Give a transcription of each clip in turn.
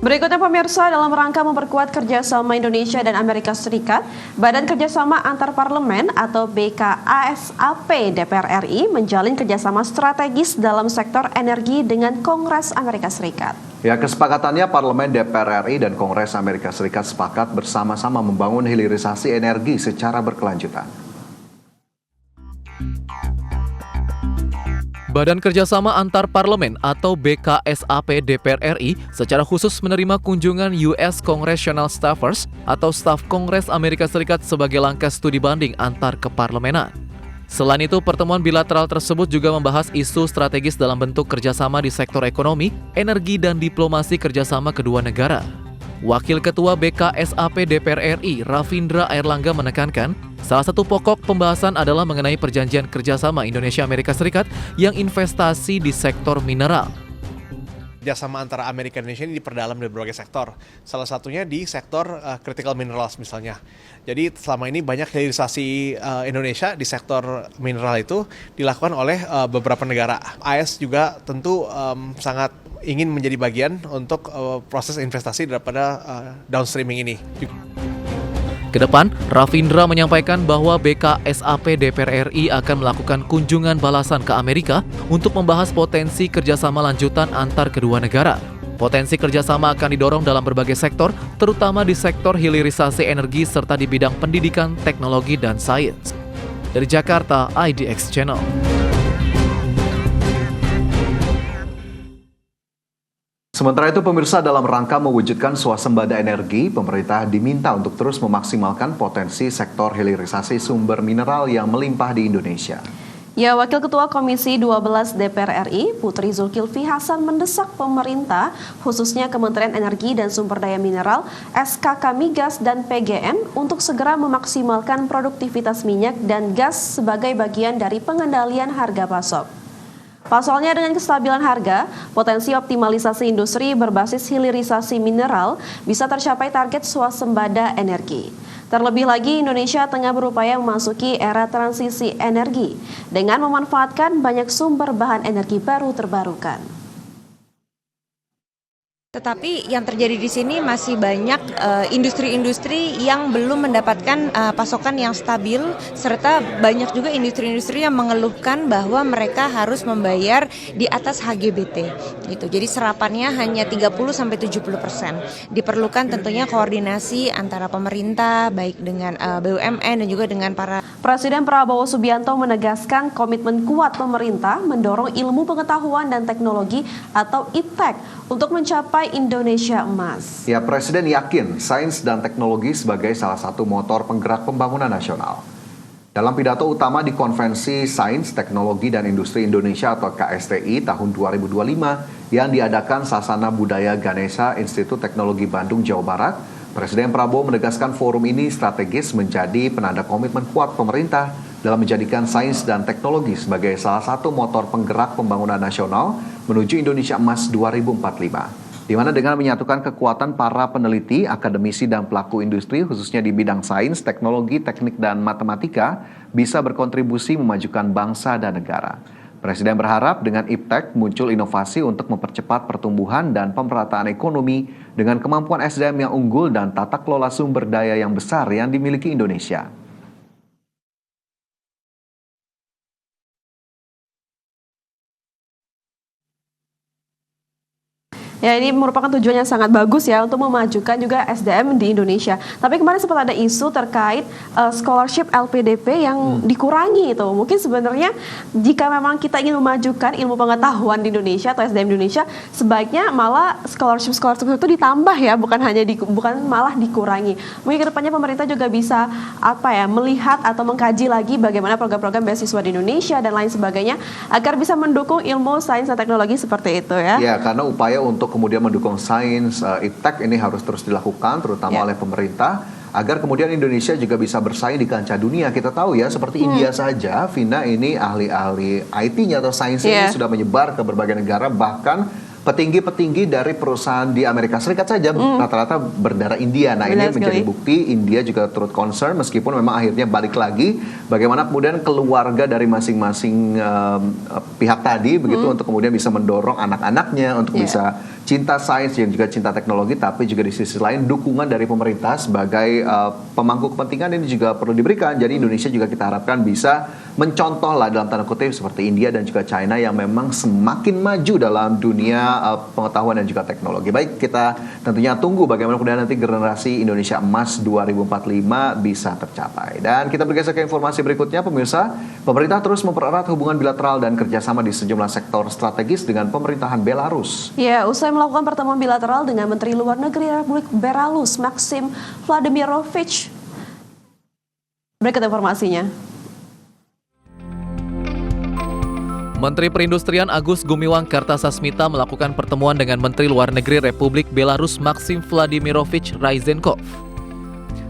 Berikutnya pemirsa, dalam rangka memperkuat kerjasama Indonesia dan Amerika Serikat, Badan Kerjasama Antar Parlemen atau BKASAP DPR RI menjalin kerjasama strategis dalam sektor energi dengan Kongres Amerika Serikat. Ya, kesepakatannya Parlemen DPR RI dan Kongres Amerika Serikat sepakat bersama-sama membangun hilirisasi energi secara berkelanjutan. Badan Kerjasama Antar Parlemen atau BKSAP DPR RI secara khusus menerima kunjungan US Congressional Staffers atau staf Kongres Amerika Serikat sebagai langkah studi banding antar keparlemenan. Selain itu, pertemuan bilateral tersebut juga membahas isu strategis dalam bentuk kerjasama di sektor ekonomi, energi, dan diplomasi kerjasama kedua negara. Wakil Ketua BKSAP DPR RI, Rafindra Airlangga menekankan, salah satu pokok pembahasan adalah mengenai perjanjian kerjasama Indonesia-Amerika Serikat yang investasi di sektor mineral. Kerjasama antara Amerika dan Indonesia ini diperdalam di berbagai sektor. Salah satunya di sektor critical minerals misalnya. Jadi selama ini banyak hilirisasi Indonesia di sektor mineral itu dilakukan oleh beberapa negara. AS juga tentu sangat ingin menjadi bagian untuk proses investasi daripada downstreaming ini. Kedepan, Rafindra menyampaikan bahwa BKSAP DPR RI akan melakukan kunjungan balasan ke Amerika untuk membahas potensi kerjasama lanjutan antar kedua negara. Potensi kerjasama akan didorong dalam berbagai sektor, terutama di sektor hilirisasi energi serta di bidang pendidikan, teknologi, dan sains. Dari Jakarta, IDX Channel. Sementara itu pemirsa, dalam rangka mewujudkan swasembada energi, pemerintah diminta untuk terus memaksimalkan potensi sektor hilirisasi sumber mineral yang melimpah di Indonesia. Ya, Wakil Ketua Komisi 12 DPR RI, Putri Zulkifli Hasan mendesak pemerintah, khususnya Kementerian Energi dan Sumber Daya Mineral, SKK Migas dan PGN untuk segera memaksimalkan produktivitas minyak dan gas sebagai bagian dari pengendalian harga pasok. Pasalnya dengan kestabilan harga, potensi optimalisasi industri berbasis hilirisasi mineral bisa tercapai target swasembada energi. Terlebih lagi, Indonesia tengah berupaya memasuki era transisi energi dengan memanfaatkan banyak sumber bahan energi baru terbarukan. Tetapi yang terjadi di sini masih banyak industri-industri yang belum mendapatkan pasokan yang stabil, serta banyak juga industri-industri yang mengeluhkan bahwa mereka harus membayar di atas HGBT. Gitu. Jadi serapannya hanya 30-70%. Diperlukan tentunya koordinasi antara pemerintah, baik dengan BUMN dan juga dengan para. Presiden Prabowo Subianto menegaskan komitmen kuat pemerintah mendorong ilmu pengetahuan dan teknologi atau IPTEK untuk mencapai Indonesia Emas. Ya, Presiden yakin sains dan teknologi sebagai salah satu motor penggerak pembangunan nasional. Dalam pidato utama di Konvensi Sains, Teknologi, dan Industri Indonesia atau KSTI tahun 2025 yang diadakan Sasana Budaya Ganesha Institut Teknologi Bandung, Jawa Barat, Presiden Prabowo menegaskan forum ini strategis menjadi penanda komitmen kuat pemerintah dalam menjadikan sains dan teknologi sebagai salah satu motor penggerak pembangunan nasional menuju Indonesia Emas 2045. Di mana dengan menyatukan kekuatan para peneliti, akademisi, dan pelaku industri khususnya di bidang sains, teknologi, teknik, dan matematika bisa berkontribusi memajukan bangsa dan negara. Presiden berharap dengan IPTEK muncul inovasi untuk mempercepat pertumbuhan dan pemerataan ekonomi dengan kemampuan SDM yang unggul dan tata kelola sumber daya yang besar yang dimiliki Indonesia. Ya, ini merupakan tujuan yang sangat bagus ya untuk memajukan juga SDM di Indonesia. Tapi kemarin sempat ada isu terkait scholarship LPDP yang dikurangi itu. Mungkin sebenarnya jika memang kita ingin memajukan ilmu pengetahuan di Indonesia atau SDM di Indonesia, sebaiknya malah scholarship itu ditambah ya, bukan malah dikurangi. Mungkin kedepannya pemerintah juga bisa melihat atau mengkaji lagi bagaimana program-program beasiswa di Indonesia dan lain sebagainya agar bisa mendukung ilmu sains dan teknologi seperti itu ya. Ya, karena upaya untuk kemudian mendukung sains, IPTEK ini harus terus dilakukan terutama oleh pemerintah agar kemudian Indonesia juga bisa bersaing di kancah dunia. Kita tahu ya seperti India saja, Vina ini ahli-ahli IT-nya atau sainsnya ini sudah menyebar ke berbagai negara, bahkan petinggi-petinggi dari perusahaan di Amerika Serikat saja rata-rata berdarah India. Nah, ini menjadi bukti India juga turut concern meskipun memang akhirnya balik lagi bagaimana kemudian keluarga dari masing-masing pihak tadi begitu untuk kemudian bisa mendorong anak-anaknya untuk bisa cinta sains dan juga cinta teknologi, tapi juga di sisi lain dukungan dari pemerintah sebagai pemangku kepentingan ini juga perlu diberikan. Jadi Indonesia juga kita harapkan bisa mencontoh lah dalam tanda kutip seperti India dan juga China yang memang semakin maju dalam dunia pengetahuan dan juga teknologi. Baik, kita tentunya tunggu bagaimana kemudian nanti generasi Indonesia Emas 2045 bisa tercapai. Dan kita bergeser ke informasi berikutnya, pemirsa. Pemerintah terus mempererat hubungan bilateral dan kerjasama di sejumlah sektor strategis dengan pemerintahan Belarus. Ya, usai melakukan pertemuan bilateral dengan Menteri Luar Negeri Republik Belarus, Maxim Vladimirovich. Berikut informasinya. Menteri Perindustrian Agus Gumiwang Kartasasmita melakukan pertemuan dengan Menteri Luar Negeri Republik Belarus Maxim Vladimirovich Ryzenkov.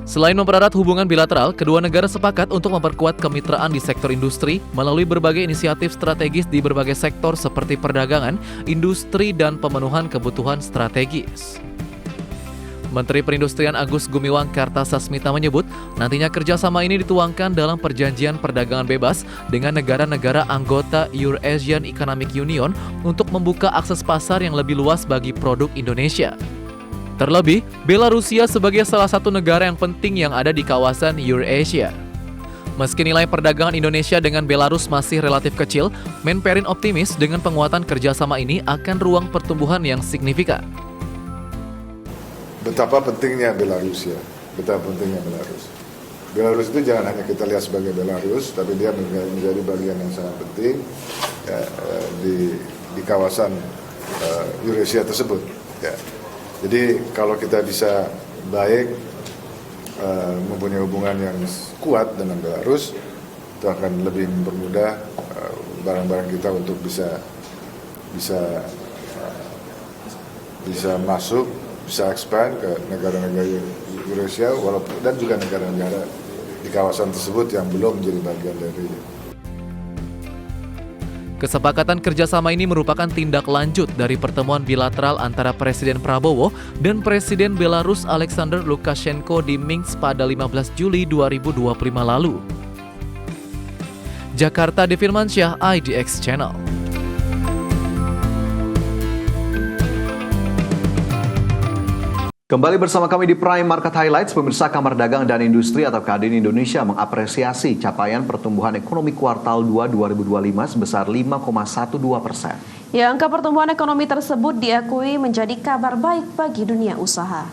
Selain mempererat hubungan bilateral, kedua negara sepakat untuk memperkuat kemitraan di sektor industri melalui berbagai inisiatif strategis di berbagai sektor seperti perdagangan, industri, dan pemenuhan kebutuhan strategis. Menteri Perindustrian Agus Gumiwang Kartasasmita menyebut, nantinya kerjasama ini dituangkan dalam perjanjian perdagangan bebas dengan negara-negara anggota Eurasian Economic Union untuk membuka akses pasar yang lebih luas bagi produk Indonesia. Terlebih, Belarusia sebagai salah satu negara yang penting yang ada di kawasan Eurasia. Meski nilai perdagangan Indonesia dengan Belarus masih relatif kecil, Menperin optimis dengan penguatan kerjasama ini akan ruang pertumbuhan yang signifikan. Betapa pentingnya Belarus ya, betapa pentingnya Belarus. Belarus itu jangan hanya kita lihat sebagai Belarus, tapi dia menjadi bagian yang sangat penting ya, di kawasan Eurasia tersebut. Ya. Jadi kalau kita bisa baik mempunyai hubungan yang kuat dengan Belarus, itu akan lebih mempermudah barang-barang kita untuk bisa masuk, bisa expand ke negara-negara Eurasia dan juga negara-negara di kawasan tersebut yang belum menjadi bagian dari. Kesepakatan kerjasama ini merupakan tindak lanjut dari pertemuan bilateral antara Presiden Prabowo dan Presiden Belarus Alexander Lukashenko di Minsk pada 15 Juli 2025 lalu. Jakarta, Devi Firmansyah, IDX Channel. Kembali bersama kami di Prime Market Highlights, pemirsa. Kamar Dagang dan Industri atau Kadin Indonesia mengapresiasi capaian pertumbuhan ekonomi kuartal 2 2025 sebesar 5,12%. Ya, angka pertumbuhan ekonomi tersebut diakui menjadi kabar baik bagi dunia usaha.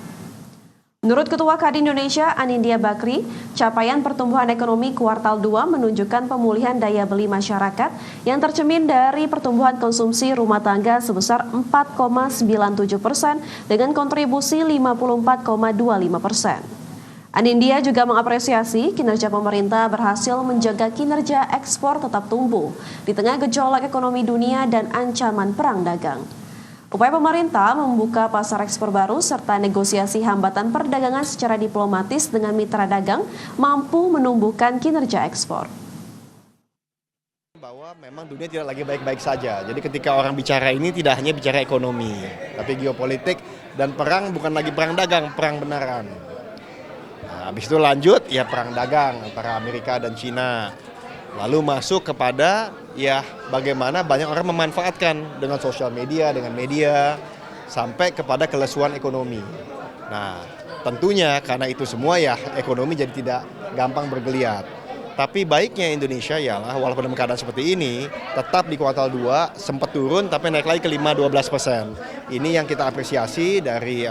Menurut Ketua Kadin Indonesia, Anindya Bakri, capaian pertumbuhan ekonomi kuartal 2 menunjukkan pemulihan daya beli masyarakat yang tercermin dari pertumbuhan konsumsi rumah tangga sebesar 4,97% dengan kontribusi 54,25%. Anindya juga mengapresiasi kinerja pemerintah berhasil menjaga kinerja ekspor tetap tumbuh di tengah gejolak ekonomi dunia dan ancaman perang dagang. Upaya pemerintah membuka pasar ekspor baru serta negosiasi hambatan perdagangan secara diplomatis dengan mitra dagang mampu menumbuhkan kinerja ekspor. Bahwa memang dunia tidak lagi baik-baik saja. Jadi ketika orang bicara ini tidak hanya bicara ekonomi, tapi geopolitik dan perang bukan lagi perang dagang, perang benaran. Nah, habis itu lanjut ya perang dagang antara Amerika dan Cina. Lalu masuk kepada ya bagaimana banyak orang memanfaatkan dengan sosial media, dengan media, sampai kepada kelesuan ekonomi. Nah tentunya karena itu semua ya ekonomi jadi tidak gampang bergeliat. Tapi baiknya Indonesia ialah walaupun dalam keadaan seperti ini, tetap di kuartal 2 sempat turun tapi naik lagi ke 5-12%. Ini yang kita apresiasi dari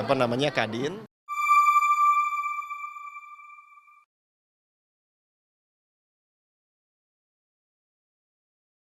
Kadin.